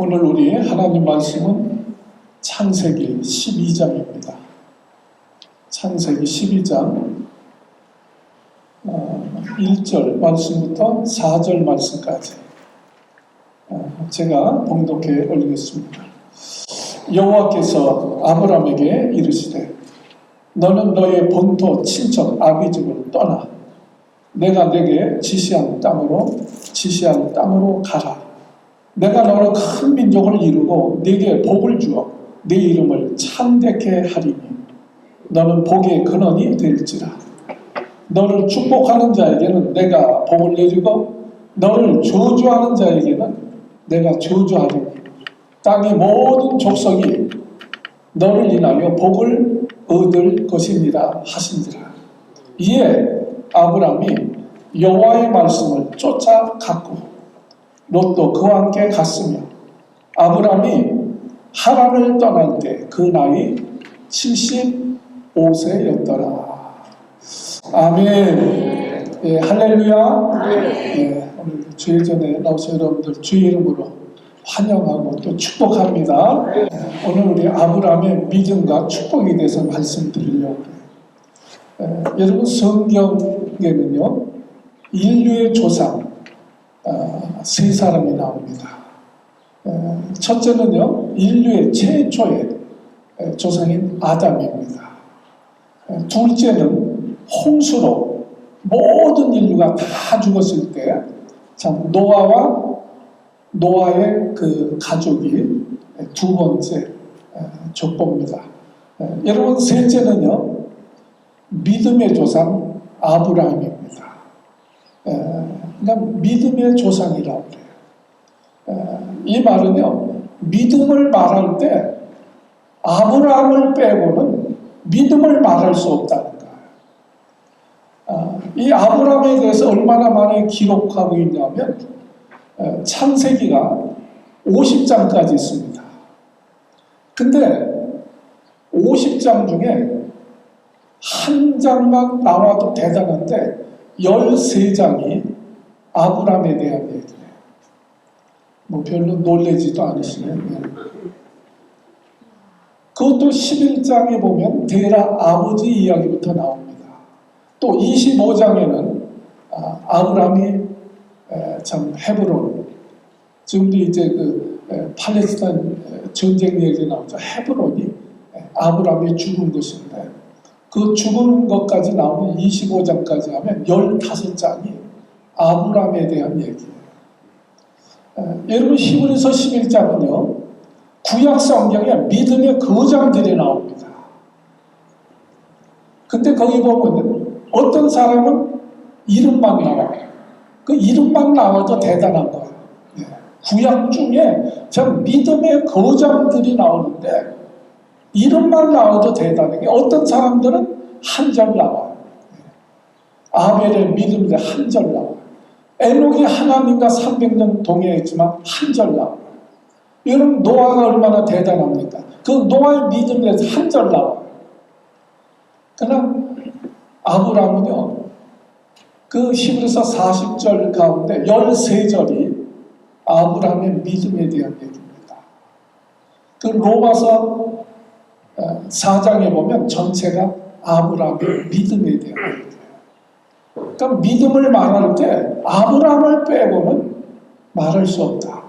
오늘 우리 하나님 말씀은 창세기 12장입니다. 창세기 12장 1절 말씀부터 4절 말씀까지 제가 봉독해 올리겠습니다. 여호와께서 아브라함에게 이르시되 너는 너의 본토 친척 아비집을 떠나 내가 내게 지시한 땅으로 가라. 내가 너로 큰 민족을 이루고 네게 복을 주어 네 이름을 창대케 하리니 너는 복의 근원이 될지라. 너를 축복하는 자에게는 내가 복을 내리고 너를 저주하는 자에게는 내가 저주하리니 땅의 모든 족속이 너를 인하여 복을 얻을 것이니라 하신지라. 이에 아브라함이 여호와의 말씀을 쫓아갔고 롯도 그와 함께 갔으며 아브라함이 하란을 떠날 때 그 나이 75세였더라. 아멘. 예, 할렐루야. 예, 오늘 주일 전에 나오신 여러분들 주의 이름으로 환영하고 또 축복합니다. 오늘 우리 아브라함의 믿음과 축복에 대해서 말씀드리려고 해요. 여러분 성경에는요 인류의 조상 세 사람이 나옵니다. 첫째는요 인류의 최초의 조상인 아담입니다. 둘째는 홍수로 모든 인류가 다 죽었을 때 참 노아의 그 가족이 두 번째 족보입니다. 여러분 셋째는요 믿음의 조상 아브라함입니다. 그러니까 믿음의 조상이라고 그래요. 이 말은요 믿음을 말할 때 아브라함을 빼고는 믿음을 말할 수 없다는 거예요. 이 아브라함에 대해서 얼마나 많이 기록하고 있냐면 창세기가 50장까지 있습니다. 근데 50장 중에 한 장만 나와도 대단한데 13장이 아브라함에 대한 얘기예요. 뭐 별로 놀라지도 않으시네요. 그것도 11장에 보면 데라 아버지 이야기부터 나옵니다. 또 25장에는 아브라함이 참 헤브론, 지금도 이제 그 팔레스타인 전쟁 얘기 나오죠. 헤브론이 아브라함이 죽은 것인데 그 죽은 것까지 나오면 25장까지 하면 15장이 아브라함에 대한 얘기예요. 여러분 히브리서 11장은요 구약 성경에 믿음의 거장들이 나옵니다. 근데 거기 보면 어떤 사람은 이름만 나와요. 그 이름만 나와도 대단한 거예요. 구약 중에 참 믿음의 거장들이 나오는데 이름만 나와도 대단한 게 어떤 사람들은 한 절 나와요. 아벨의 믿음이 한 절 나와요. 에녹이 하나님과 300년 동행했지만 한 절 나와요. 여러분 노아가 얼마나 대단합니까? 그 노아의 믿음에 한 절 나와요. 그러나 아브라함은요 그 히브리서 40절 가운데 13절이 아브라함의 믿음에 대한 얘기입니다. 그 로마서 4장에 보면 전체가 아브라함의 믿음에 대한 얘기예요. 그러니까 믿음을 말할 때 아브라함을 빼고는 말할 수 없다.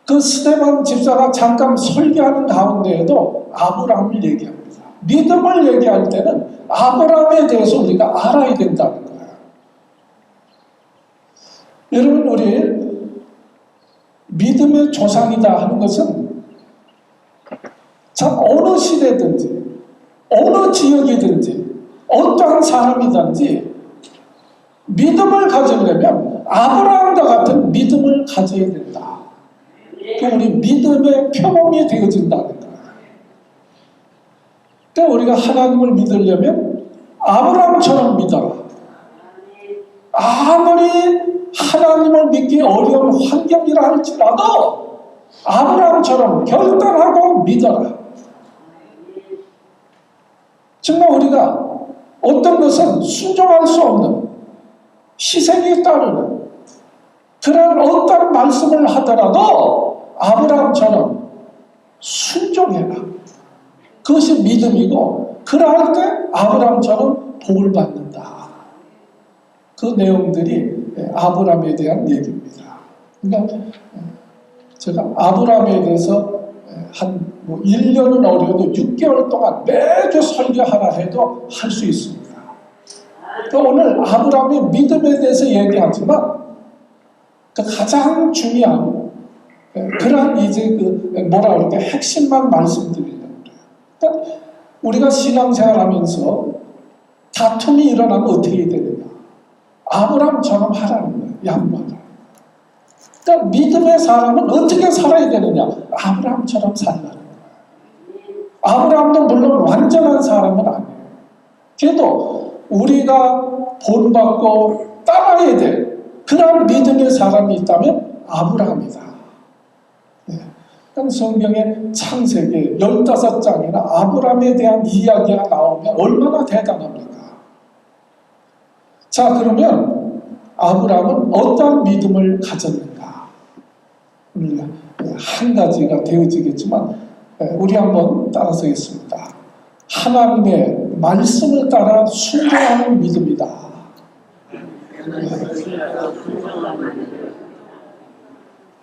그 스데반 집사가 잠깐 설교하는 가운데에도 아브라함을 얘기합니다. 믿음을 얘기할 때는 아브라함에 대해서 우리가 알아야 된다는 거예요. 여러분 우리 믿음의 조상이다 하는 것은 참 어느 시대든지 어느 지역이든지 어떠한 사람이든지 믿음을 가지려면 아브라함과 같은 믿음을 가져야 된다. 우리 믿음의 표범이 되어진다는 거예요. 그러니까 우리가 하나님을 믿으려면 아브라함처럼 믿어라. 아무리 하나님을 믿기 어려운 환경이라 할지라도 아브라함처럼 결단하고 믿어라. 정말 우리가 어떤 것은 순종할 수 없는 희생에 따르는 그런 어떤 말씀을 하더라도 아브라함처럼 순종해라. 그것이 믿음이고 그럴 때 아브라함처럼 복을 받는다. 그 내용들이 아브라함에 대한 얘기입니다. 그러니까 제가 아브라함에 대해서 한 1년은 어려도 6개월 동안 매주 설교하라 해도 할 수 있습니다. 그러니까 오늘 아브라함의 믿음에 대해서 얘기하지만 그 가장 중요한 그러한 이제 뭐라 그럴까 핵심만 말씀드리려고 그래요. 그러니까 우리가 신앙생활하면서 다툼이 일어나면 어떻게 되느냐? 아브라함처럼 하라는 거예요. 양보하라. 그러니까 믿음의 사람은 어떻게 살아야 되느냐? 아브라함처럼 살라는 거예요. 아브라함도 물론 완전한 사람은 아니에요. 그래도 우리가 본받고 따라야 될 그런 믿음의 사람이 있다면 아브라함이다. 네. 성경의 창세기 15장이나 아브라함에 대한 이야기가 나오면 얼마나 대단합니까? 자, 그러면 아브라함은 어떤 믿음을 가졌는가? 한 가지가 되어지겠지만 우리 한번 따라서겠습니다. 하나님의 말씀을 따라 순종하는 믿음이다.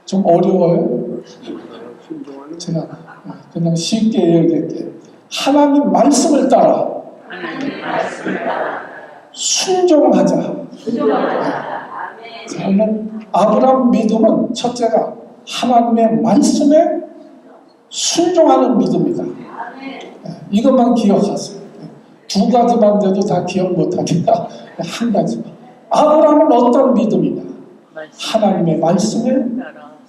좀 어려워요? 제가 그냥 쉽게 얘기할게요. 하나님 말씀을 따라 순종하자. 저는 아브라함 믿음은 첫째가 하나님의 말씀에 순종하는 믿음이다. 이것만 기억하세요. 두 가지만 돼도 다 기억 못하니까 한 가지만. 아브라함은 어떤 믿음이냐? 하나님의 말씀에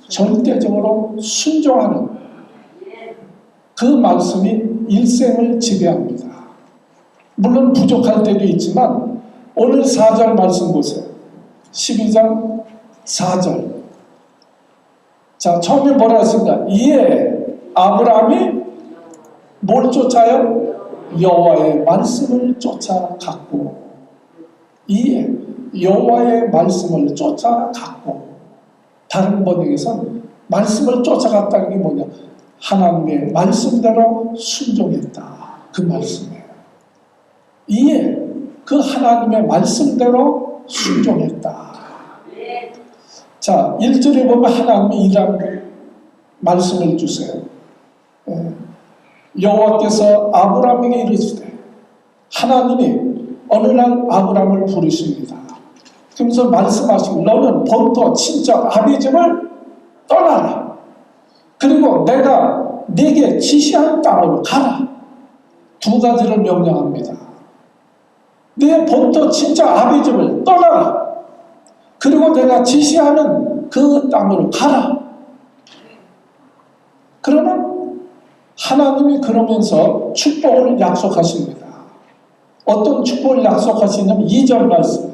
절대적으로 순종하는 그 말씀이 일생을 지배합니다. 물론 부족할 때도 있지만 오늘 4절 말씀 보세요. 12장 4절. 자, 처음에 뭐라 했습니까? 이에 아브라함이 뭘 쫓아요? 여호와의 말씀을 쫓아갔고. 이에 여호와의 말씀을 쫓아갔고. 다른 번역에서는 말씀을 쫓아갔다는 게 뭐냐? 하나님의 말씀대로 순종했다. 그 말씀이에요. 이에 그 하나님의 말씀대로 순종했다. 자, 1절에 보면 하나님이 이런 말씀을 주세요. 여호와께서 아브라함에게 이르시되, 하나님이 어느 날 아브라함을 부르십니다. 그러면서 말씀하시고, 너는 본토 친척 아비집을 떠나라. 그리고 내가 네게 지시한 땅으로 가라. 두 가지를 명령합니다. 네 본토 친척 아비집을 떠나라. 그리고 내가 지시하는 그 땅으로 가라. 그러면 하나님이 그러면서 축복을 약속하십니다. 어떤 축복을 약속하시냐면 2절 말씀.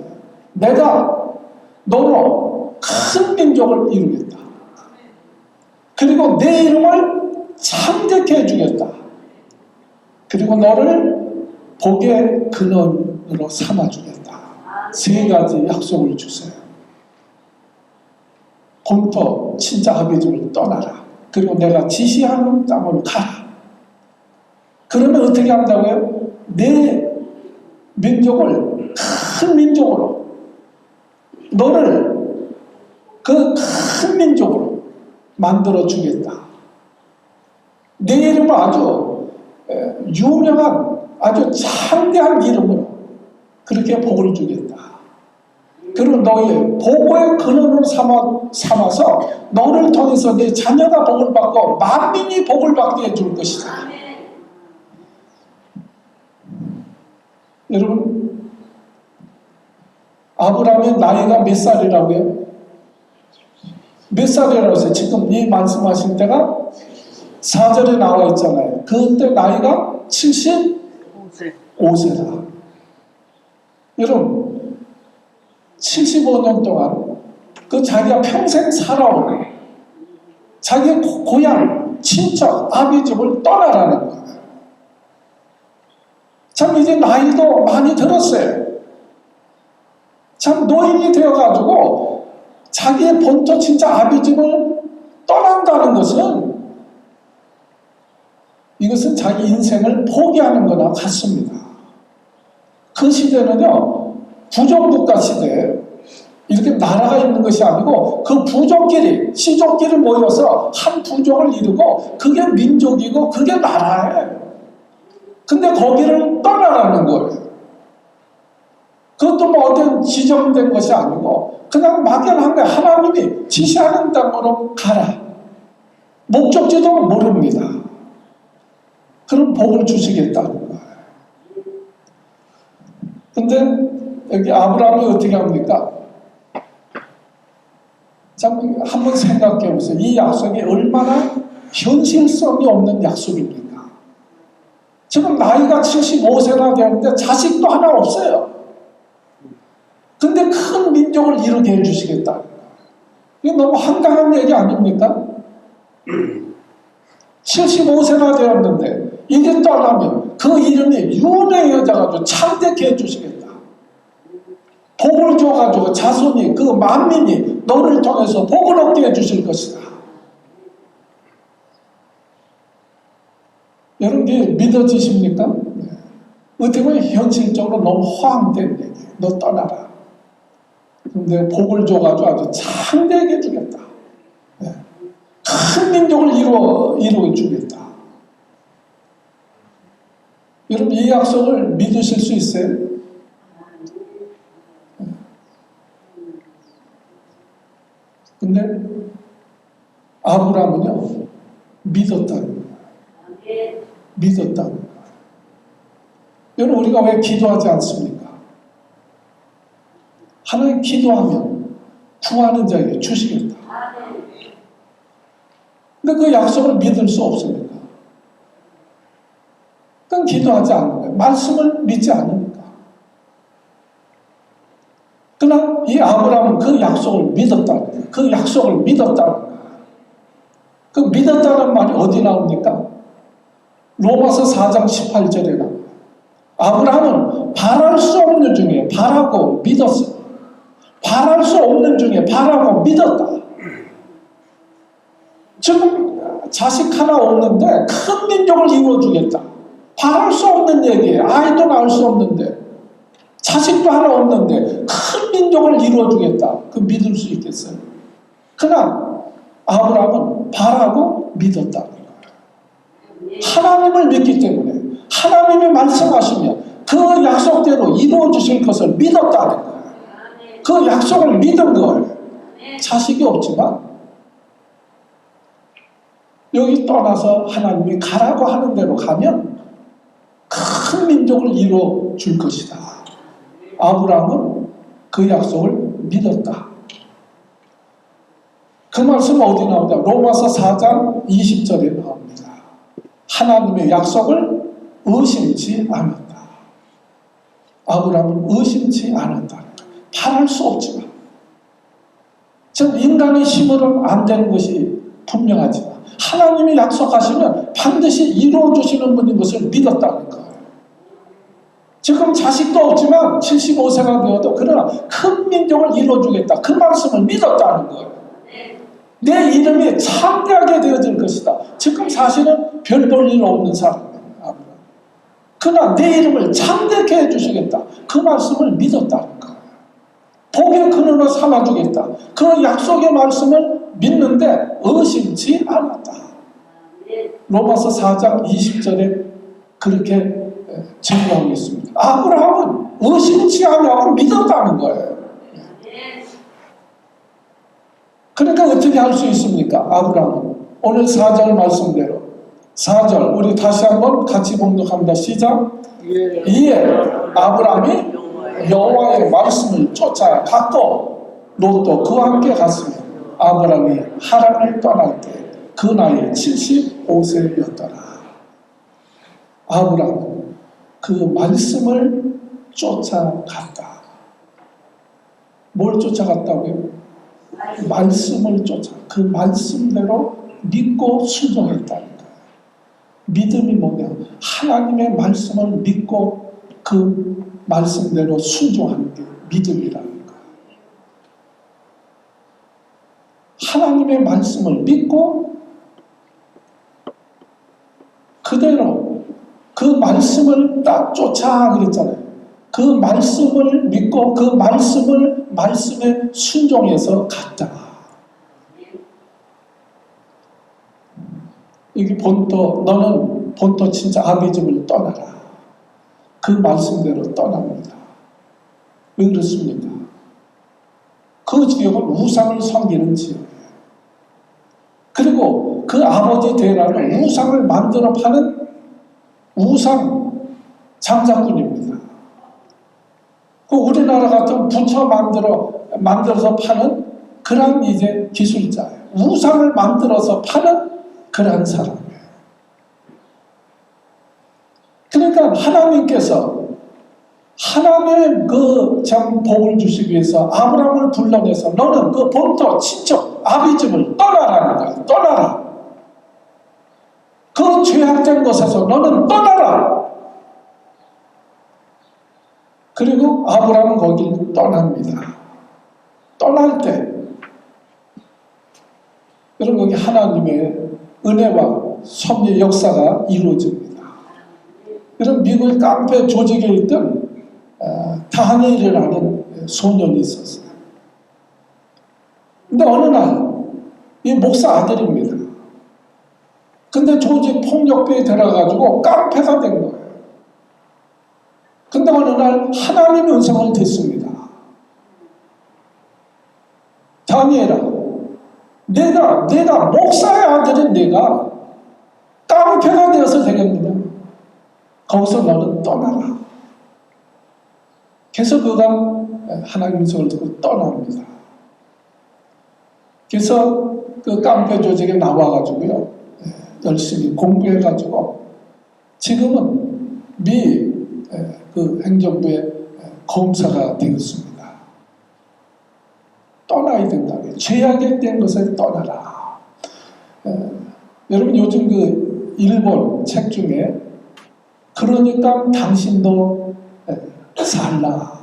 내가 너로 큰 민족을 이루겠다. 그리고 내 이름을 참되게 해주겠다. 그리고 너를 복의 근원으로 삼아주겠다. 세 가지 약속을 주세요. 본토 친자 아비집을 떠나라. 그리고 내가 지시하는 땅으로 가라. 그러면 어떻게 한다고요? 내 민족을 큰 민족으로, 너를 그 큰 민족으로 만들어 주겠다. 내 이름을 아주 유명한 아주 창대한 이름으로 그렇게 복을 주겠다. 그리고 너의 복의 근원을 삼아서 너를 통해서 내 자녀가 복을 받고 만민이 복을 받게 해줄 것이다. 여러분, 아브라함의 나이가 몇 살이라고요? 몇 살이라고 해서 지금 이 말씀하신 때가 4절에 나와 있잖아요. 그때 나이가 75세다. 여러분, 75년 동안 그 자기가 평생 살아온 자기 고향, 친척, 아비집을 떠나라는 거예요. 참 이제 나이도 많이 들었어요. 참 노인이 되어가지고 자기의 본토 친척 아비집을 떠난다는 것은 이것은 자기 인생을 포기하는 거나 같습니다. 그 시대는요, 부정국가 시대에 이렇게 나라가 있는 것이 아니고 그 부족끼리, 시족끼리 모여서 한 부족을 이루고 그게 민족이고 그게 나라예요. 근데 거기를 떠나라는 거예요. 그것도 뭐 어떤 지정된 것이 아니고 그냥 막연한 거예요. 하나님이 지시하는 땅으로 가라. 목적지도 모릅니다. 그럼 복을 주시겠다는 거예요. 근데 여기 아브라함이 어떻게 합니까? 참 한번 생각해 보세요. 이 약속이 얼마나 현실성이 없는 약속입니까? 지금 나이가 75세나 되는데 자식도 하나 없어요. 근데 큰 민족을 이루게 해주시겠다. 이게 너무 황당한 얘기 아닙니까? 75세나 되었는데 이게 떠나면 그 이름이 유명해져가지고 창대케 해주시겠다. 복을 줘가지고 자손이 그 만민이 너를 통해서 복을 얻게 해주실 것이다. 여러분 이게 믿어지십니까? 네. 어떻게 보면 현실적으로 너무 허황된 얘기예요. 너 떠나라. 근데 복을 줘가지고 아주 창대하게 해주겠다. 네. 큰 민족을 이루어 주겠다. 여러분 이 약속을 믿으실 수 있어요? 근데 아브라함은요 믿었다는 거예요. 믿었다는 거예요. 여러분 우리가 왜 기도하지 않습니까? 하나님 기도하면 구하는 자에게 주시겠다. 근데 그 약속을 믿을 수 없습니다. 그건 기도하지 않는 거예요. 말씀을 믿지 않으니까. 그러나 이 아브라함은 그 약속을 믿었다는 거예요. 그 약속을 믿었다는 거예요. 그 믿었다는 말이 어디 나옵니까? 로마서 4장 18절에 나옵니다. 아브라함은 바랄 수 없는 중에 바라고 믿었어요. 바랄 수 없는 중에 바라고 믿었다. 지금 자식 하나 없는데 큰 민족을 이루어주겠다. 바랄 수 없는 얘기예요. 아이도 낳을 수 없는데 자식도 하나 없는데 큰 민족을 이루어주겠다. 그 믿을 수 있겠어요? 그러나 아브라함은 바라고 믿었다. 하나님을 믿기 때문에 하나님이 말씀하시면 그 약속대로 이루어주실 것을 믿었다는 거예요. 그 약속을 믿은 거예요. 자식이 없지만 여기 떠나서 하나님이 가라고 하는 대로 가면 큰 민족을 이루어 줄 것이다. 아브라함은 그 약속을 믿었다. 그 말씀 어디 나오냐? 로마서 4장 20절에 나옵니다. 하나님의 약속을 의심치 않았다. 아브라함은 의심치 않았다. 바랄 수 없지만 즉 인간의 힘으로는 안 되는 것이 분명하지만 하나님이 약속하시면 반드시 이루어주시는 분인 것을 믿었다는 거예요. 지금 자식도 없지만 75세가 되어도 그러나 큰 민족을 이루어주겠다. 그 말씀을 믿었다는 거예요. 내 이름이 창대하게 되어질 것이다. 지금 사실은 별 볼 일 없는 사람입니다. 그러나 내 이름을 창대케 해주시겠다. 그 말씀을 믿었다는 거예요. 복의 근원으로 삼아주겠다. 그 약속의 말씀을 믿는데 의심치 않았다. 로마서 4장 20절에 그렇게 증거하고 있습니다. 아브라함은 의심치 않냐고 믿었다는 거예요. 그러니까 어떻게 할 수 있습니까? 아브라함은 오늘 4절 말씀대로 4절 우리 다시 한번 같이 봉독합니다. 시작. 이에 아브라함이 여호와의 말씀을 쫓아갔고 롯도 그와 함께 갔으며 아브라함이 하란을 떠날 때 그 나이 75세였더라. 아브라함은 그 말씀을 쫓아갔다. 뭘 쫓아갔다고요? 말씀을 쫓아 그 말씀대로 믿고 순종했다는 거예요. 믿음이 뭐냐? 하나님의 말씀을 믿고 그 말씀대로 순종하는 게 믿음이라는 거예요. 하나님의 말씀을 믿고 그대로 그 말씀을 딱 쫓아 그랬잖아요. 그 말씀을 믿고 그 말씀에 순종해서 갔다. 여기 본토, 너는 본토 진짜 아비집을 떠나라. 그 말씀대로 떠납니다. 왜 그렇습니까? 그 지역은 우상을 섬기는 지역이에요. 그리고 그 아버지 대라는 우상을 만들어 파는 우상 장사꾼입니다. 그 우리나라 같은 부처 만들어서 파는 그런 이제 기술자예요. 우상을 만들어서 파는 그러한 사람이에요. 그러니까 하나님께서 하나님의 그 참 복을 주시기 위해서 아브라함을 불러내서 너는 그 본토 친척 아비집을 떠나라는 거야. 떠나라. 그 죄악된 곳에서 너는 떠나라. 그리고 아브라함은 거기를 떠납니다. 떠날 때 여러분 거기 하나님의 은혜와 섭리의 역사가 이루어집니다. 여러분 미국의 깡패 조직에 있던 다니엘이라는 소년이 있었어요. 근데 어느 날 이 목사 아들입니다. 근데 조직 폭력배에 들어가가지고 깡패가 된 거예요. 근데 어느 날 하나님의 음성을 듣습니다. 다니엘아, 내가 목사의 아들인 내가 깡패가 되어서 되겠느냐? 거기서 너는 떠나라. 그래서 그가 하나님의 음성을 듣고 떠납니다. 그래서 그 깡패 조직에 나와가지고요, 열심히 공부해가지고 지금은 미 그 행정부의 검사가 되었습니다. 떠나야 된다고요. 죄악에 된 것을 떠나라. 여러분 요즘 그 일본 책 중에 그러니까 당신도 살라.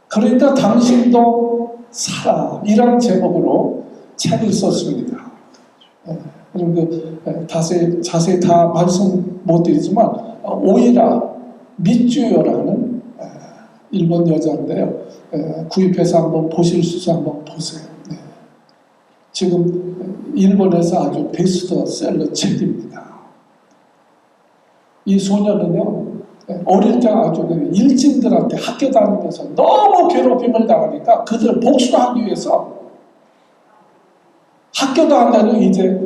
그러니까 당신도 살아. 이런 제목으로 책을 썼습니다. 자세히 다 말씀 못 드리지만 오이라 미쯔요라는 일본 여자인데요. 구입해서 한번 보실 수 있어서 한번 보세요. 지금 일본에서 아주 베스트셀러 책입니다. 이 소녀는요, 어릴 때 아주 일진들한테 학교 다니면서 너무 괴롭힘을 당하니까 그들을 복수하기 위해서 학교도 안 다니고 이제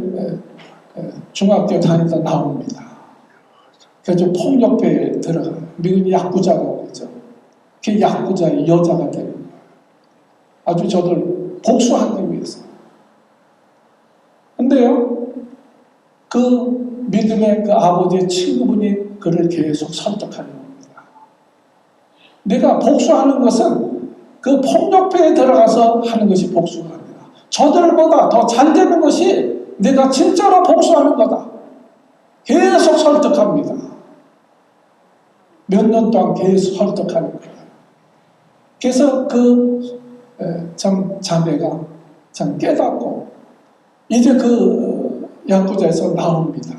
중학교 다니다 나옵니다. 그래서 폭력배에 들어가요. 미국이 야쿠자라고 그러죠. 그 야쿠자의 여자가 되는 거예요. 아주 저들 복수하기 위해서. 근데요, 그 믿음의 그 아버지의 친구분이 그를 계속 설득하는 겁니다. 내가 복수하는 것은 그 폭력배에 들어가서 하는 것이 복수가 아니라 저들보다 더 잘 되는 것이 내가 진짜로 복수하는 거다. 계속 설득합니다. 몇 년 동안 계속 설득하는 거예요. 그래서 그 참 자매가 참 깨닫고 이제 그 야쿠자에서 나옵니다.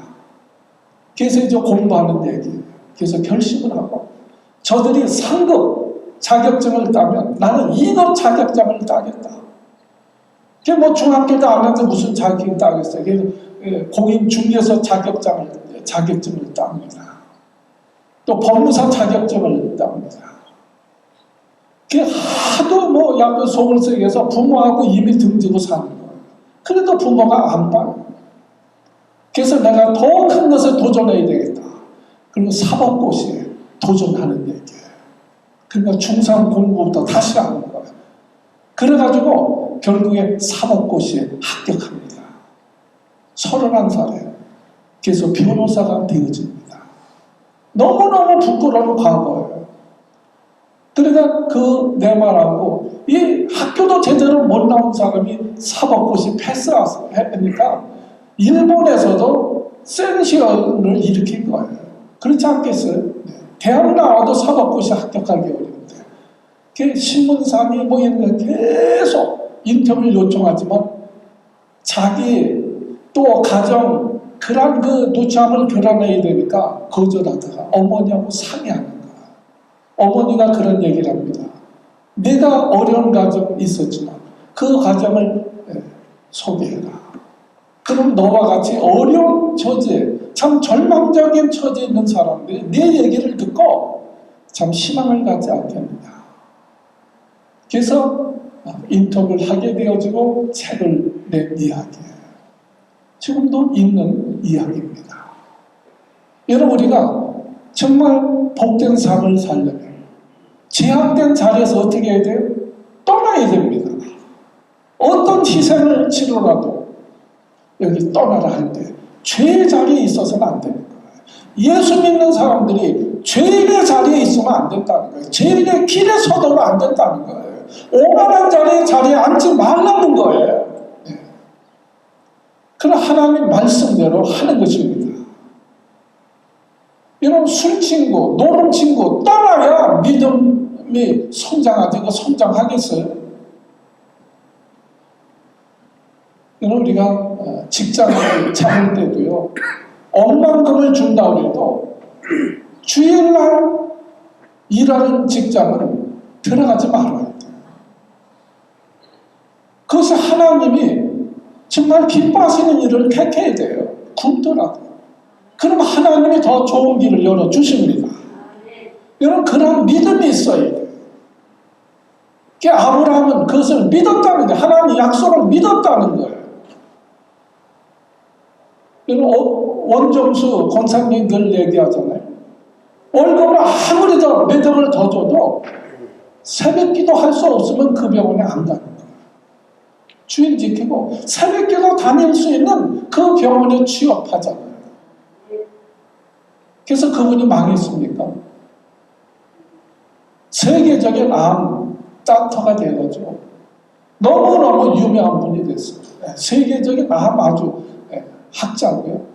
그래서 이제 공부하는 얘기. 그래서 결심을 하고 저들이 상급 자격증을 따면 나는 2급 자격증을 따겠다. 그게 뭐 중학교도 안 해서 무슨 자격증을 따겠어요. 공인 중개사 자격증을 땁니다. 또 법무사 자격증을 땁니다. 그게 하도 뭐 약간 속을 썩여서 부모하고 입이 등지고 사는 거예요. 그래도 부모가 안 봐요. 그래서 내가 더 큰 것을 도전해야 되겠다. 그리고 사법고시에 도전하는 얘기예요. 그러니까 중3 공부부터 다시 하는 거예요. 그래가지고 결국에 사법고시에 합격합니다. 31살에. 그래서 변호사가 되어집니다. 너무너무 부끄러운 과거예요. 그러니까 그 내 말하고 이 학교도 제대로 못 나온 사람이 사법고시 패스하니까 일본에서도 센시언을 일으킨 거예요. 그렇지 않겠어요? 대학 나와도 사법고시 합격하기 어려운데 신문사니 뭐 이런 거 계속 인터뷰를 요청하지만 자기 또 가정 그런 그 누참을 교란해야 되니까 거절하다가 어머니하고 상의하는 거야. 어머니가 그런 얘기를 합니다. 내가 어려운 가정이 있었지만 그 가정을 소개해라. 그럼 너와 같이 어려운 처지에 참 절망적인 처지에 있는 사람들이 내 얘기를 듣고 참 희망을 갖지 않겠느냐. 그래서 인터뷰를 하게 되어지고 책을 낸 이야기예요. 지금도 있는 이야기입니다. 여러분, 우리가 정말 복된 삶을 살려면 제약된 자리에서 어떻게 해야 돼요? 떠나야 됩니다. 어떤 희생을 치르라도 여기 떠나라 할 때 죄의 자리에 있어서는 안 되는 거예요. 예수 믿는 사람들이 죄의 자리에 있으면 안 된다는 거예요. 죄의 길에 서도록 안 된다는 거예요. 오만한 자리에 앉지 말라는 거예요. 네. 그럼 하나님 말씀대로 하는 것입니다. 이런 술 친구, 노는 친구 떠나야 믿음이 성장하고 성장하겠어요? 우리가 직장을 잡을 때도요, 억만금을 준다고 해도 주일날 일하는 직장은 들어가지 말아야 돼요. 그것이 하나님이 정말 기뻐하시는 일을 택해야 돼요. 굶더라도. 그럼 하나님이 더 좋은 길을 열어주십니다. 여러분, 그런 믿음이 있어야 돼요. 아브라함은 그것을 믿었다는 거예요. 하나님 약속을 믿었다는 거예요. 원정수 권사님 늘 얘기하잖아요. 월급을 아무리 더 몇 억을 더 줘도 새벽기도 할 수 없으면 그 병원에 안 가는 거예요. 주인 지키고 새벽기도 다닐 수 있는 그 병원에 취업하잖아요. 그래서 그분이 망했습니까? 세계적인 암 닥터가 돼가지고 너무너무 유명한 분이 됐어요. 세계적인 암 아주 학자고요.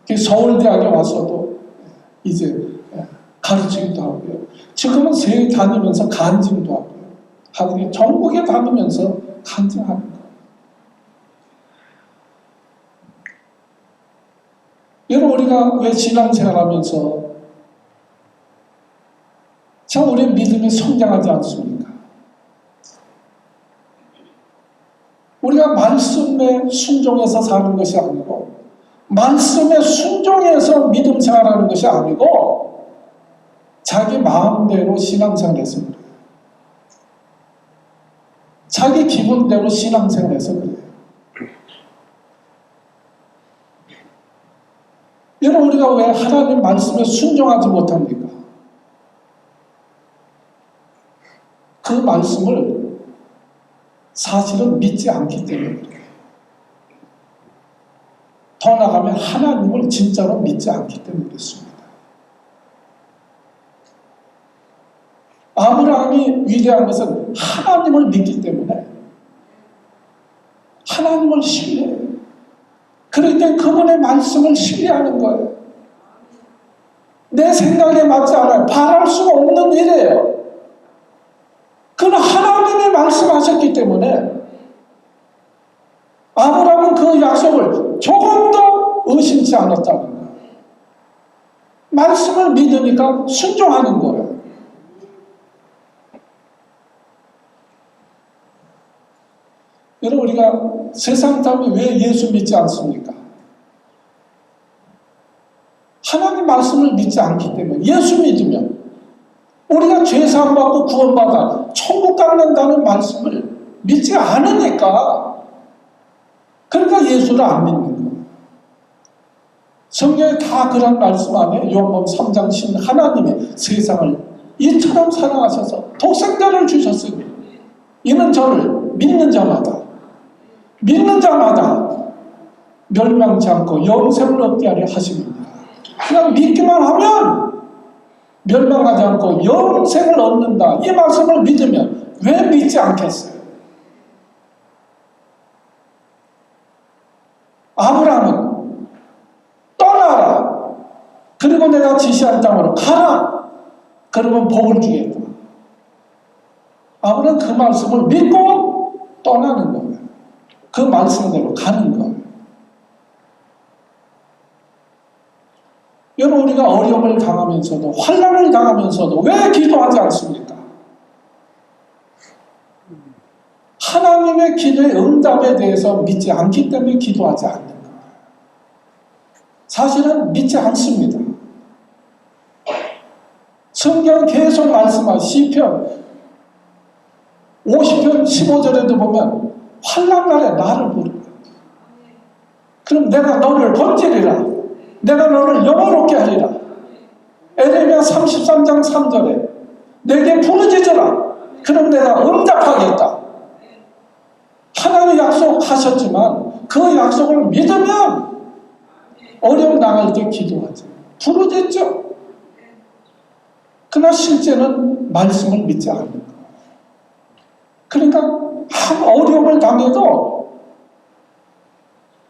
서울대학에 와서도 이제 가르치기도 하고요. 지금은 세계 다니면서 간증도 하고요. 전국에 다니면서 간증하는 거예요. 여러분, 우리가 왜 신앙생활하면서 참 우리 믿음이 성장하지 않습니까? 우리가 말씀에 순종해서 사는 것이 아니고 말씀에 순종해서 믿음 생활하는 것이 아니고 자기 마음대로 신앙생활해서 그래요. 자기 기분대로 신앙생활해서 그래요. 여러분, 우리가 왜 하나님 말씀에 순종하지 못합니까? 그 말씀을 사실은 믿지 않기 때문에 그래요. 더 나가면 하나님을 진짜로 믿지 않기 때문에 그렇습니다. 아브라함이 위대한 것은 하나님을 믿기 때문에 하나님을 신뢰해요. 그럴 때 그분의 말씀을 신뢰하는 거예요. 내 생각에 맞지 않아요. 바랄 수가 없는 일이에요. 그건 하나님이 말씀하셨기 때문에 아브라함은 그 약속을 조금도 의심치 않았다는 거예요. 말씀을 믿으니까 순종하는 거예요. 여러분, 우리가 세상 사람이 왜 예수 믿지 않습니까? 하나님 말씀을 믿지 않기 때문에. 예수 믿으면 우리가 죄 사함 받고 구원받아 천국 갖는다는 말씀을 믿지 않으니까, 그러니까 예수를 안 믿는 거예요. 성경에 다 그런 말씀 안에 요한복음 3장 10 하나님이 세상을 이처럼 사랑하셔서 독생자를 주셨으니 이는 저를 믿는 자마다 멸망치 않고 영생을 얻게 하려 하십니다. 그냥 믿기만 하면 멸망하지 않고 영생을 얻는다. 이 말씀을 믿으면 왜 믿지 않겠어요? 아브라함은 떠나라. 그리고 내가 지시한 땅으로 가라. 그러면 복을 주겠다. 아브라함은 그 말씀을 믿고 떠나는 거예요. 그 말씀대로 가는 거예요. 여러분, 우리가 어려움을 당하면서도, 환난을 당하면서도 왜 기도하지 않습니까? 하나님의 기도의 응답에 대해서 믿지 않기 때문에 기도하지 않는 거예요. 사실은 믿지 않습니다. 성경 계속 말씀한 시편 50편 15절에도 보면 환난날에 나를 부르라. 그럼 내가 너를 건지리라. 내가 너를 영화롭게 하리라. 에레미야 33장 3절에 내게 부르짖으라. 그럼 내가 응답하겠다. 하나님 약속하셨지만 그 약속을 믿으면 어려움 당할 때 기도하죠. 부르짖죠. 그러나 실제는 말씀을 믿지 않는 거예요. 그러니까 한 어려움을 당해도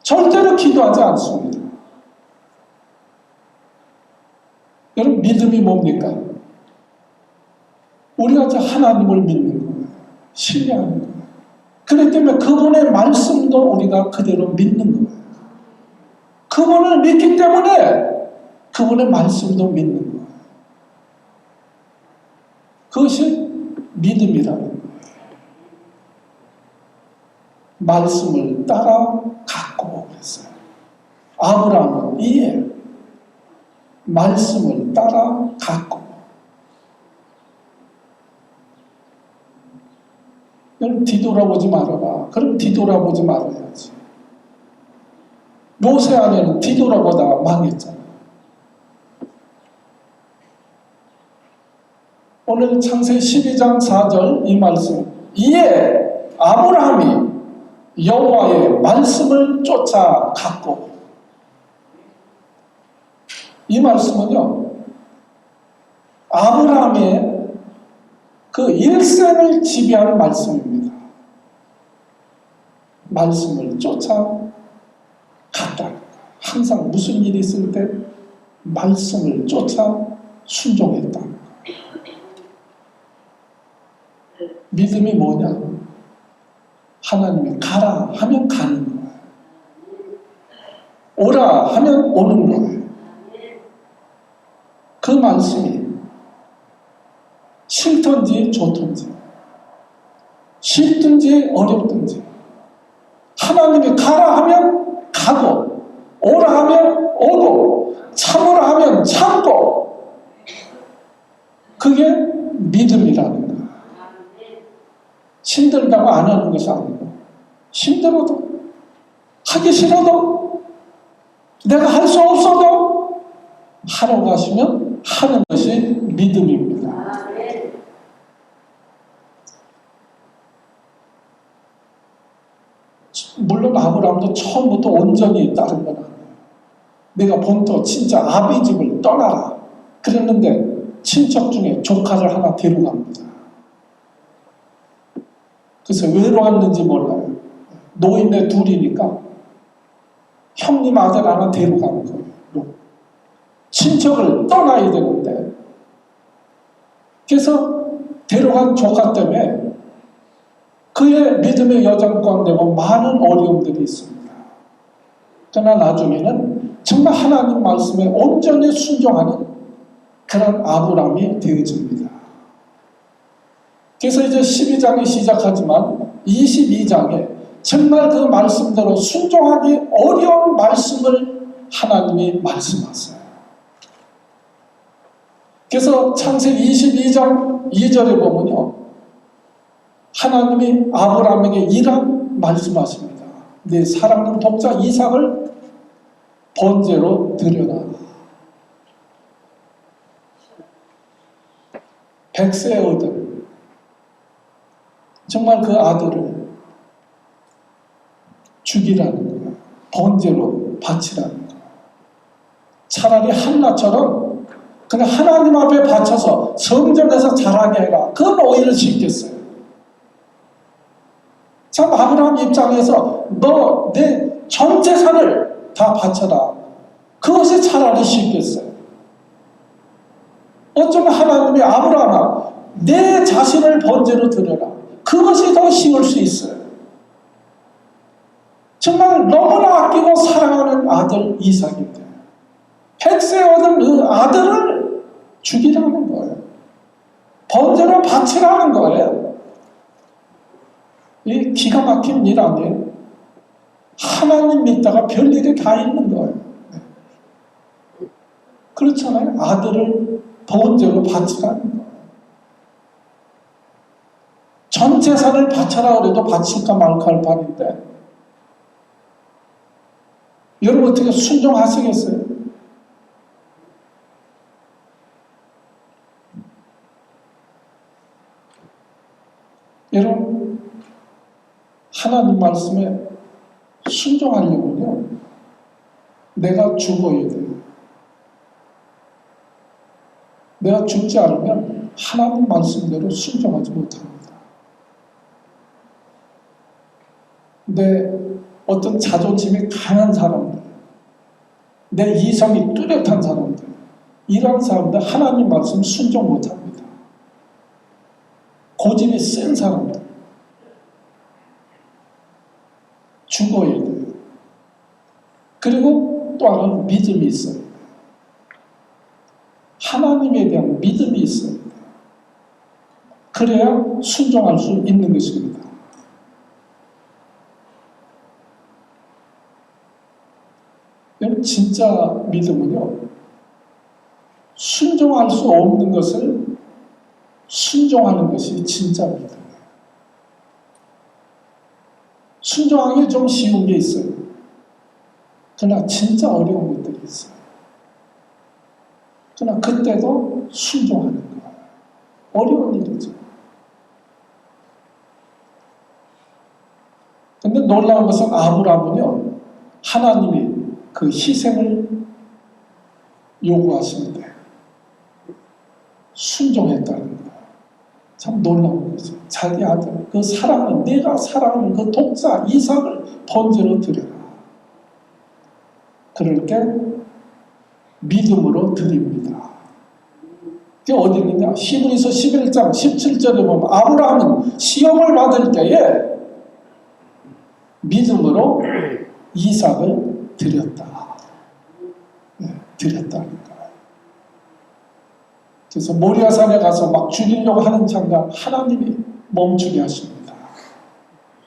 절대로 기도하지 않습니다. 여러분, 믿음이 뭡니까? 우리가 하나님을 믿는 거예요. 신뢰하는 거예요. 그렇기 때문에 그분의 말씀도 우리가 그대로 믿는 거예요. 그분을 믿기 때문에 그분의 말씀도 믿는 거예요. 그것이 믿음이라는 거예요. 말씀을 따라 갖고 그랬어요. 아브라함은 이에 말씀을 따라 갖고. 그럼 뒤돌아보지 말아라. 그럼 뒤돌아보지 말아야지. 모세 아내는 뒤돌아보다가 망했잖아. 오늘 창세기 12장 4절 이 말씀. 이에 아브라함이 여호와의 말씀을 쫓아 갔고. 이 말씀은요, 아브라함의 그 일생을 지배하는 말씀입니다. 말씀을 쫓아 갔다. 항상 무슨 일이 있을 때 말씀을 쫓아 순종했다. 믿음이 뭐냐? 하나님이 가라 하면 가는 거예요. 오라 하면 오는 거예요. 그 말씀이 싫든지 좋든지, 쉽든지 어렵든지, 하나님이 가라 하면 가고, 오라 하면 오고, 참으라 하면 참고, 그게 믿음이라는 거예요. 힘들다고 안 하는 것이 아니고, 힘들어도, 하기 싫어도, 내가 할 수 없어도 하러 가시면 하는 것이 믿음입니다. 물론 아브라함도 처음부터 온전히 따른 건 아니에요. 내가 본토 진짜 아비 집을 떠나라 그랬는데 친척 중에 조카를 하나 데려갑니다. 그래서 왜 왔는지 몰라요. 노인네 둘이니까 형님 아들 하나 데려간 거예요. 친척을 떠나야 되는데, 그래서 데려간 조카 때문에 그의 믿음의 여정 가운데 많은 어려움들이 있습니다. 그러나 나중에는 정말 하나님 말씀에 온전히 순종하는 그런 아브라함이 되어집니다. 그래서 이제 12장이 시작하지만 22장에 정말 그 말씀대로 순종하기 어려운 말씀을 하나님이 말씀하세요. 그래서 창세기 22장 2절에 보면요, 하나님이 아브라함에게 이런 말씀하십니다. 네 사랑하는 독자 이삭을 번제로 드려라. 100세 얻은 정말 그 아들을 죽이라는 거예요. 번제로 바치라는 거예요. 차라리 한나처럼 그냥 하나님 앞에 바쳐서 성전에서 자라게 해라. 그건 오히려 쉽겠어요. 참 아브라함 입장에서 너 내 전 재산을 다 바쳐라. 그것이 차라리 쉽겠어요. 어쩌면 하나님이 아브라함아 내 자신을 번제로 드려라. 그것이 더 쉬울 수 있어요. 정말 너무나 아끼고 사랑하는 아들 이삭인데 100세 얻은 그 아들을 죽이라는 거예요. 번제로 바치라는 거예요. 이 기가 막힌 일 아니에요? 하나님 믿다가 별일이 다 있는 거예요. 그렇잖아요. 아들을 번제로 바치라는 거예요. 전 재산을 바쳐라 그래도 바칠까 말까 할 판인데 여러분 어떻게 순종하시겠어요? 여러분 하나님 말씀에 순종하려면요 내가 죽어야 돼요. 내가 죽지 않으면 하나님 말씀대로 순종하지 못합니다. 내 어떤 자존심이 강한 사람들, 내 이성이 뚜렷한 사람들, 이런 사람들 하나님 말씀 순종 못합니다. 고집이 센 사람들 죽어야 돼요. 그리고 또 하나는 믿음이 있어요. 하나님에 대한 믿음이 있어요. 그래야 순종할 수 있는 것입니다. 진짜 믿음은요, 순종할 수 없는 것을 순종하는 것이 진짜 믿음이에요. 순종하기 좀 쉬운 게 있어요. 그러나 진짜 어려운 것들이 있어요. 그러나 그때도 순종하는 거예요. 어려운 일이죠. 근데 놀라운 것은 아브라함은요, 하나님이 그 희생을 요구하시는데 순종했다는 거예요. 참 놀라운 거죠. 자기 아들, 그 사랑하는, 내가 사랑하는 그 독자 이삭을 번제로 드려라. 그럴 때 믿음으로 드립니다. 그게 어디 있느냐? 히브리서 11장 17절에 보면 아브라함은 시험을 받을 때에 믿음으로 이삭을 드렸다. 네, 드렸다는 거예요. 그래서 모리아산에 가서 막 죽이려고 하는 장면 하나님이 멈추게 하십니다.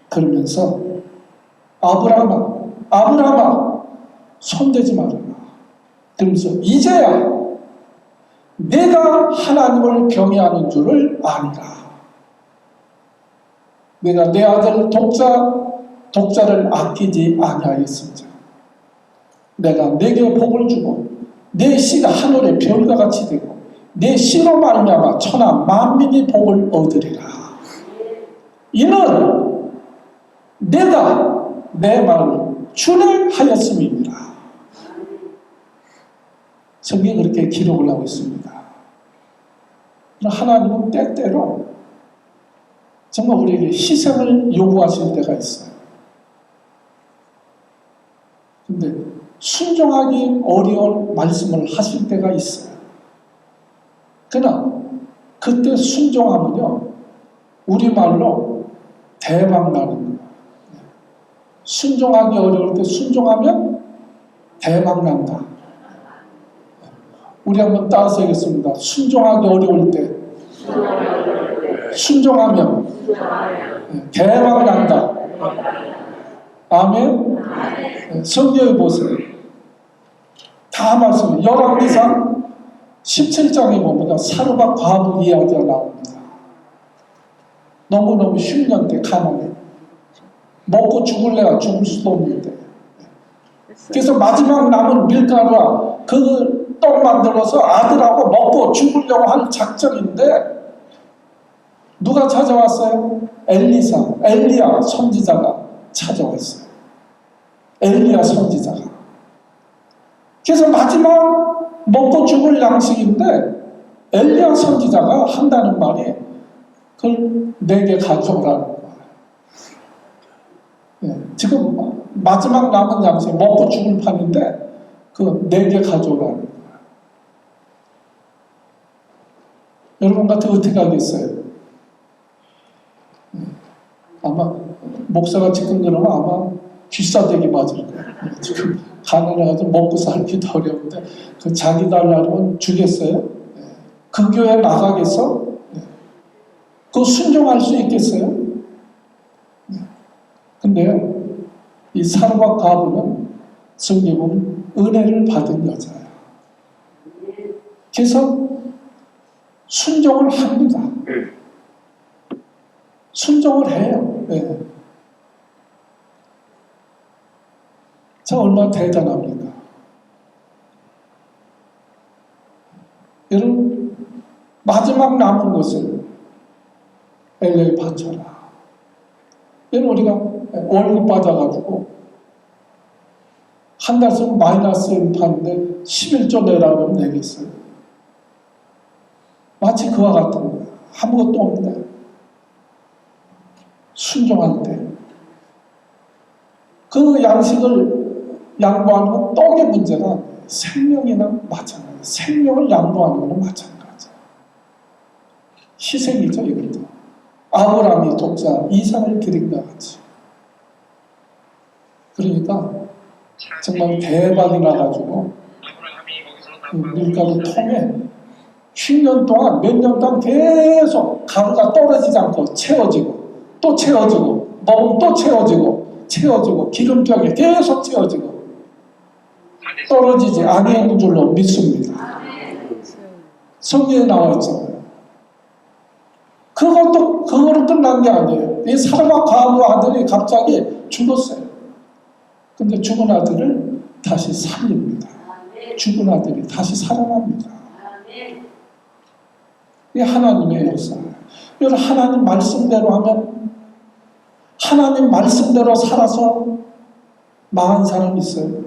그러면서 아브라함아 손대지 말아라. 그러면서 이제야 내가 하나님을 경외하는 줄을 아니라. 내가 내 아들 독자를 아끼지 아니하였습니다. 내가 내게 복을 주고 내 씨가 하늘의 별과 같이 되고 내 씨로 말미암아 천하 만민이 복을 얻으리라. 이는 내가 내 말을 준행하였음이니라. 성경에 그렇게 기록을 하고 있습니다. 하나님은 때때로 정말 우리에게 희생을 요구하실 때가 있어요. 근데 순종하기 어려운 말씀을 하실 때가 있어요. 그러나 그때 순종하면요, 우리말로 대박 나는 거예요. 순종하기 어려울 때 순종하면 대박 난다. 우리 한번 따라서 하겠습니다. 순종하기 어려울 때 순종하면 대박 난다. 아멘. 성경에 보세요. 다 말씀해요. 열왕기상 17장에 보면 사르밧 과부 이야기가 나옵니다. 너무너무 흉년 때 가난해. 먹고 죽을래야 죽을 수도 없는데. 그래서 마지막 남은 밀가루와 그 떡 만들어서 아들하고 먹고 죽으려고 하는 작전인데 누가 찾아왔어요? 엘리야 선지자가 찾아왔어요. 엘리야 선지자가. 그래서 마지막 먹고 죽을 양식인데 엘리야 선지자가 한다는 말이 그걸 내게 가져오라는 거예요. 네, 지금 마지막 남은 양식 먹고 죽을 판인데 그 내게 가져오라는 거예요. 여러분 같은 어떻게 하겠어요? 아마 목사가 지금 그러면 아마 귀싸대기 맞을 거예요. 지금 가난해가지고 먹고 살기도 어려운데 그 자기 달라면 주겠어요? 네. 그 교회 나가겠어? 네. 그거 순종할 수 있겠어요? 네. 근데요, 이 사르밧 과부는 성경은 은혜를 받은 여자예요. 그래서 순종을 합니다. 순종을 해요. 네. 저 얼마나 대단합니까? 여러분, 마지막 남은 것을 엘레에 바쳐라. 여러분, 우리가 월급 받아가지고 한 달 쓰면 마이너스를 파는데 11조 내라고 하면 내겠어요? 마치 그와 같은 거예요. 아무것도 없는데 순종할 때 그 양식을 양보하는 건 떡의 문제가 생명이나 마찬가지예요. 생명을 양보하는 거는 마찬가지예요. 희생이죠, 이것도. 아브라함이 독자 이삭을 드린 것 같이. 그러니까 정말 대박이 나가지고 그 밀가루 통에 10년 동안 몇 년 동안 계속 가루가 떨어지지 않고 채워지고 또 채워지고 먹으면 또 채워지고 기름병에 계속 채워지고 떨어지지 아니하는 줄로 믿습니다. 성경에 나와 있잖아요. 그거로 끝난 게 아니에요. 이 사르밧 과부 아들이 갑자기 죽었어요. 근데 죽은 아들을 다시 살립니다. 죽은 아들이 다시 살아납니다. 이게 하나님의 역사예요. 여러분, 하나님 말씀대로 하면 하나님 말씀대로 살아서 망한 사람 있어요?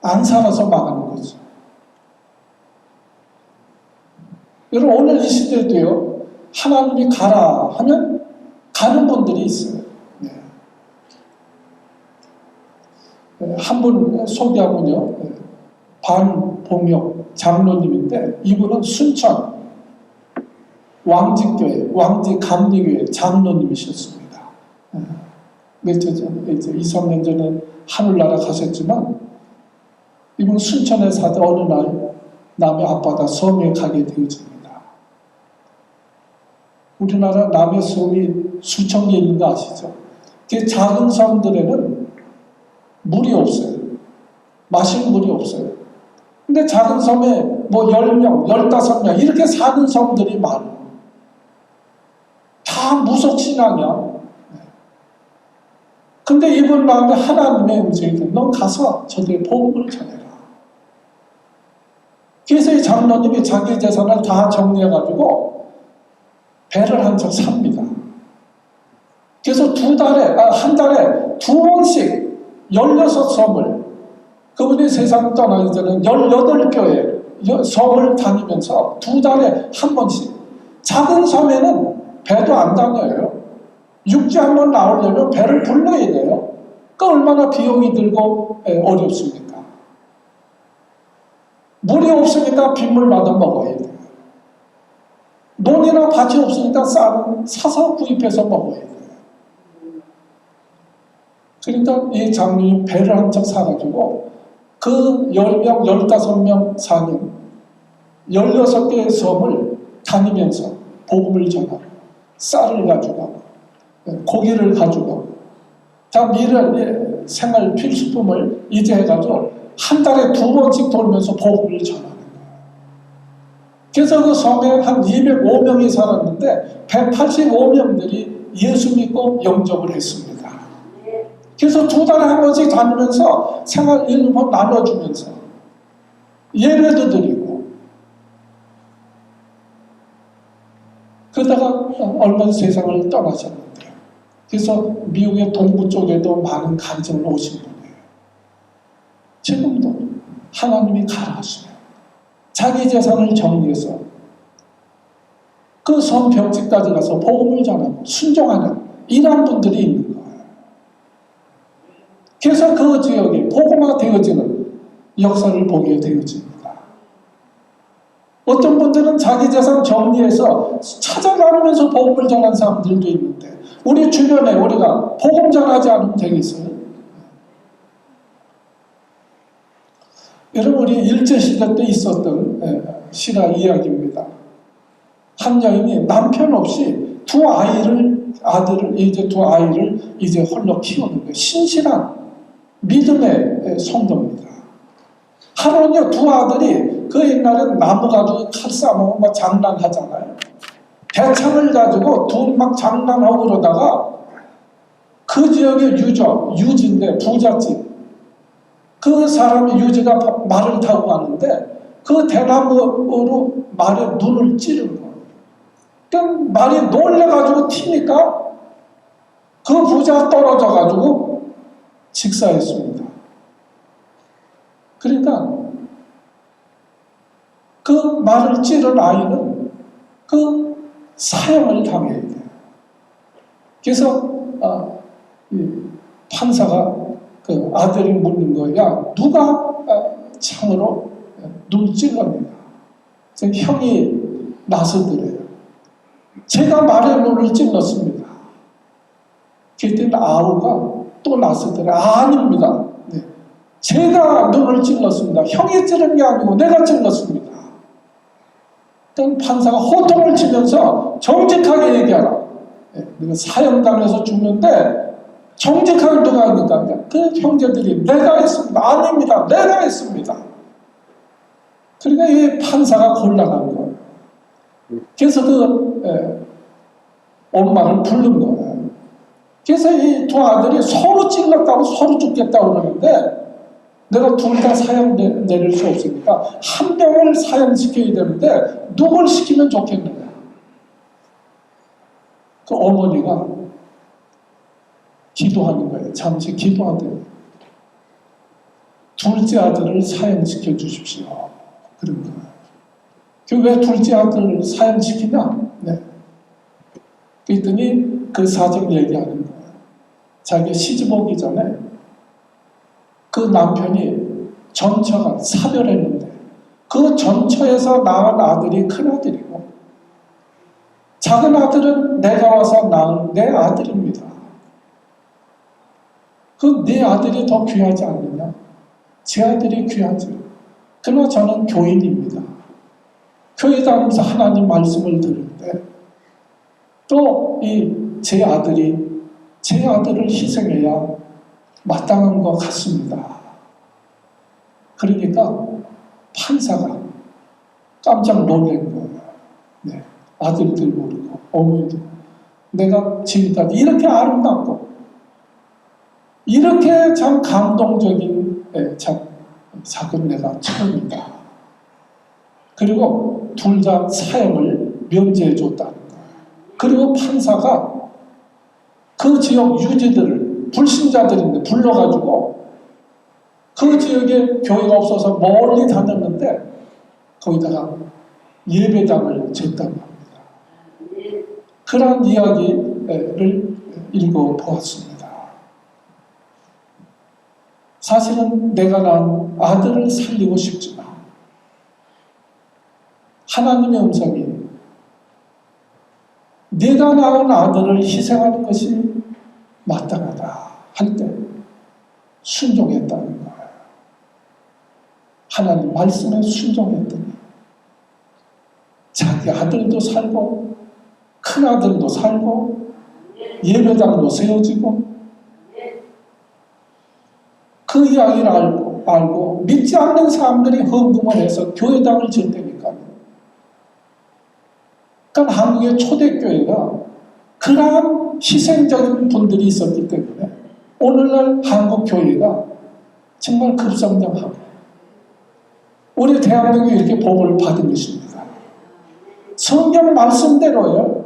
안 살아서 망하는 거죠. 여러분, 오늘 이 시대도요, 하나님이 가라 하면 가는 분들이 있어요. 네. 한 분 소개하면요, 반봉혁 장로님인데 이분은 순천 왕지교회, 왕지감리교회 장로님이셨습니다. 며칠 전에, 이제 2, 3년 전에 하늘나라 가셨지만 이분 순천에 사다 어느 날 남해 앞바다 섬에 가게 되어집니다. 우리나라 남해 섬이 수천 개 있는 거 아시죠? 그 작은 섬들에는 물이 없어요. 마실 물이 없어요. 근데 작은 섬에 뭐 10명, 15명 이렇게 사는 섬들이 많아요. 다 무속신앙이야. 근데 이분 마음에 하나님의 음성이 넌 가서 저들의 복음을 전해라. 그래서 이 장로님이 자기 재산을 다 정리해가지고 배를 한 척 삽니다. 그래서 한 달에 2번씩 16섬을 그분이 세상 떠나기 전에 18교회 섬을 다니면서 2달에 한 번씩 작은 섬에는 배도 안 다녀요. 육지 한번 나오려면 배를 불러야 돼요. 그 얼마나 비용이 들고 어렵습니까? 물이 없으니까 빗물 받아 먹어야 돼요. 논이나 밭이 없으니까 쌀은 사서 구입해서 먹어야 돼요. 그러니까 이 장로님 배를 한 척 사가지고 그 10명, 15명 사는 16개의 섬을 다니면서 복음을 전하고 쌀을 가져가고 고기를 가져가고 다 미래 생활 필수품을 이제 해가지고 한 달에 2번씩 돌면서 복음을 전하는 거예요. 그래서 그 섬에 한 205명이 살았는데 185명들이 예수 믿고 영접을 했습니다. 그래서 2달에 한 번씩 다니면서 생활 일부 나눠주면서 예배도 드리고 그러다가 얼마 전 세상을 떠나셨는데 그래서 미국의 동부 쪽에도 많은 간증을 오신 분이에요. 지금도 하나님이 가라 하시면 자기 재산을 정리해서 그 섬 벽지까지 가서 복음을 전하고 순종하는 이런 분들이 있는 거예요. 그래서 그 지역에 복음화 되어지는 역사를 보게 되어집니다. 어떤 분들은 자기 재산 정리해서 찾아다니면서 복음을 전한 사람들도 있는데 우리 주변에 우리가 복음 전하지 않으면 되겠어요? 여러분, 우리 일제시대 때 있었던 실화 이야기입니다. 한 여인이 남편 없이 두 아이를 이제 홀로 키우는 거예요. 신실한 믿음의 성도입니다. 하루는요, 두 아들이 그 옛날엔 나무 가지고 칼 싸먹고 막 장난하잖아요. 배창을 가지고 둘 막 장난하고 그러다가 그 지역의 유지인데 부잣집. 그 사람이 유지가 말을 타고 가는데 그 대나무로 말에 눈을 찌른 거예요. 그러니까 말이 놀래가지고 튀니까 그 부자가 떨어져가지고 직사했습니다. 그러니까 그 말을 찌른 아이는 그 사형을 당해야 돼요. 그래서 판사가 그 아들이 묻는 거야. 누가 창으로 눈 찔렀느냐. 형이 나서더래요. 제가 말에 눈을 찔렀습니다. 그랬더니 아우가 또 나서더래요. 아닙니다. 네. 제가 눈을 찔렀습니다. 형이 찌른 게 아니고 내가 찔렀습니다. 그럼 판사가 호통을 치면서 정직하게 얘기하라. 네. 내가 사형당해서 죽는데 정직하게 누가 하니까 그 형제들이 내가 했습니다. 아닙니다. 내가 했습니다. 그러니까 이 판사가 곤란한 거예요. 그래서 엄마를 부른 거예요. 그래서 이 두 아들이 서로 찔렀다고 서로 죽겠다고 그러는데 내가 둘 다 사형 내릴 수 없으니까 한 명을 사형시켜야 되는데 누굴 시키면 좋겠느냐. 그 어머니가 기도하는 거예요. 잠시 기도하대요. 둘째 아들을 사형시켜 주십시오. 그런 거예요. 왜 둘째 아들을 사형시키냐? 네. 그랬더니 그 사정 얘기하는 거예요. 자기 시집 오기 전에 그 남편이 전처가 사별했는데 그 전처에서 낳은 아들이 큰 아들이고 작은 아들은 내가 와서 낳은 내 아들입니다. 그 내 아들이 더 귀하지 않느냐? 제 아들이 귀하지. 그러나 저는 교인입니다. 교회 다니면서 하나님 말씀을 들을 때 또 제 아들을 희생해야 마땅한 것 같습니다. 그러니까 판사가 깜짝 놀란 거예요. 네. 아들들 모르고 어머니도 내가 지금까지 이렇게 아름답고 이렇게 참 감동적인 참 사건 내가 처음이다. 그리고 둘 다 사형을 면제해 줬다는 거예요. 그리고 판사가 그 지역 유지들을 불신자들인데 불러가지고 그 지역에 교회가 없어서 멀리 다녔는데 거기다가 예배당을 졌다고 합니다. 그런 이야기를 읽어보았습니다. 사실은 내가 낳은 아들을 살리고 싶지만 하나님의 음성이 내가 낳은 아들을 희생하는 것이 마땅하다 할 때 순종했다는 거예요. 하나님 말씀에 순종했더니 자기 아들도 살고 큰 아들도 살고 예배당도 세워지고 그 이야기를 알고 믿지 않는 사람들이 헌금을 해서 교회당을 짓다니까요. 그러니까 한국의 초대교회가 그러한 희생적인 분들이 있었기 때문에 오늘날 한국 교회가 정말 급성장하고 우리 대한민국이 이렇게 복을 받은 것입니다. 성경 말씀대로요.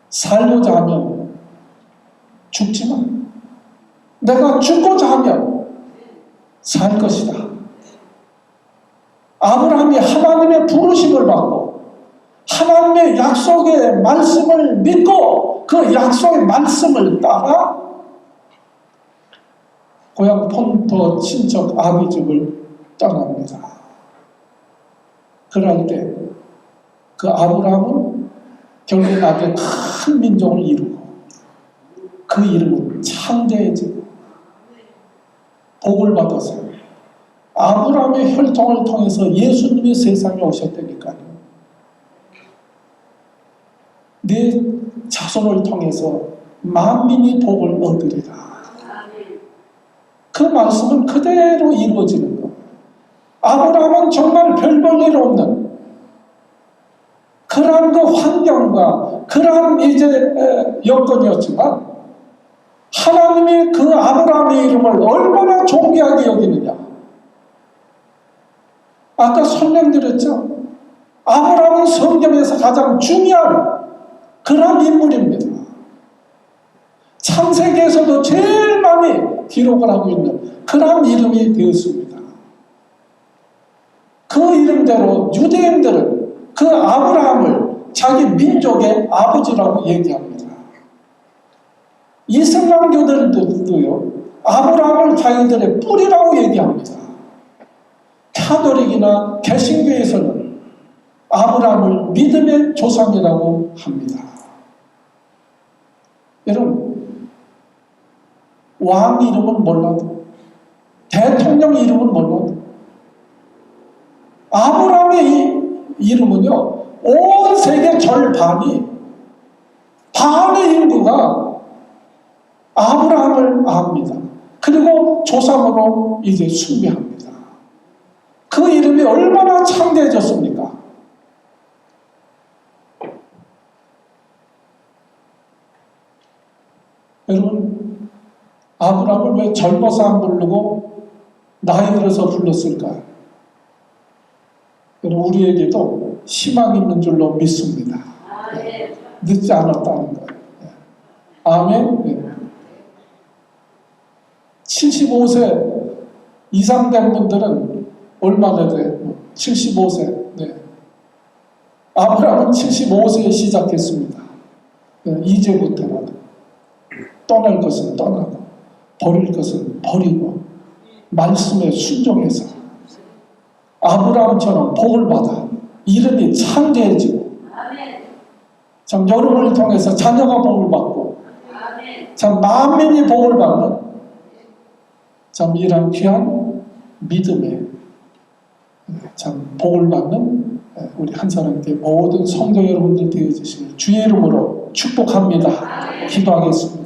살고자 하면 죽지만 내가 죽고자 하면 살 것이다. 아브라함이 하나님의 부르심을 받고 하나님의 약속의 말씀을 믿고 그 약속의 말씀을 따라 고향 폰토 친척 아비집을 떠납니다. 그럴 때 그 아브라함은 결국 나중에 큰 민족을 이루고 그 이름은 창대해지고 복을 받았어요. 아브라함의 혈통을 통해서 예수님이 세상에 오셨다니까요. 내 자손을 통해서 만민이 복을 얻으리라. 그 말씀은 그대로 이루어지는 거예요. 아브라함은 정말 별 볼 일 없는 그러한 그 환경과 그러한 이제 여건이었지만 하나님이 그 아브라함의 이름을 얼마나 존귀하게 여기느냐. 아까 설명드렸죠. 아브라함은 성경에서 가장 중요한 그런 인물입니다. 창세기에서도 제일 많이 기록을 하고 있는 그런 이름이 되었습니다. 그 이름대로 유대인들은 그 아브라함을 자기 민족의 아버지라고 얘기합니다. 이슬람교들도요, 아브라함을 자기들의 뿌리라고 얘기합니다. 카톨릭이나 개신교에서는 아브라함을 믿음의 조상이라고 합니다. 여러분, 왕 이름은 몰라도, 대통령 이름은 몰라도, 아브라함의 이름은요, 온 세계 절반이, 반의 인구가 아브라함을 압니다. 그리고 조상으로 이제 숭배합니다. 그 이름이 얼마나 창대해졌습니까? 여러분, 아브라함을 왜 젊어서 안 부르고 나이 들어서 불렀을까요? 여러분, 우리에게도 희망이 있는 줄로 믿습니다. 네. 늦지 않았다는 거예요. 네. 아멘. 네. 75세 이상 된 분들은 얼마나 돼요? 75세. 네. 아브라함은 75세에 시작했습니다. 네. 이제부터라도 떠날 것은 떠나고 버릴 것은 버리고 말씀에 순종해서 아브라함처럼 복을 받아 이름이 창대해지고 참 여러분을 통해서 자녀가 복을 받고 참 만민이 복을 받는 참 이런 귀한 믿음에 참 복을 받는 우리 한 사람께 모든 성도 여러분들 되어주시길 주의 이름으로 축복합니다. 기도하겠습니다.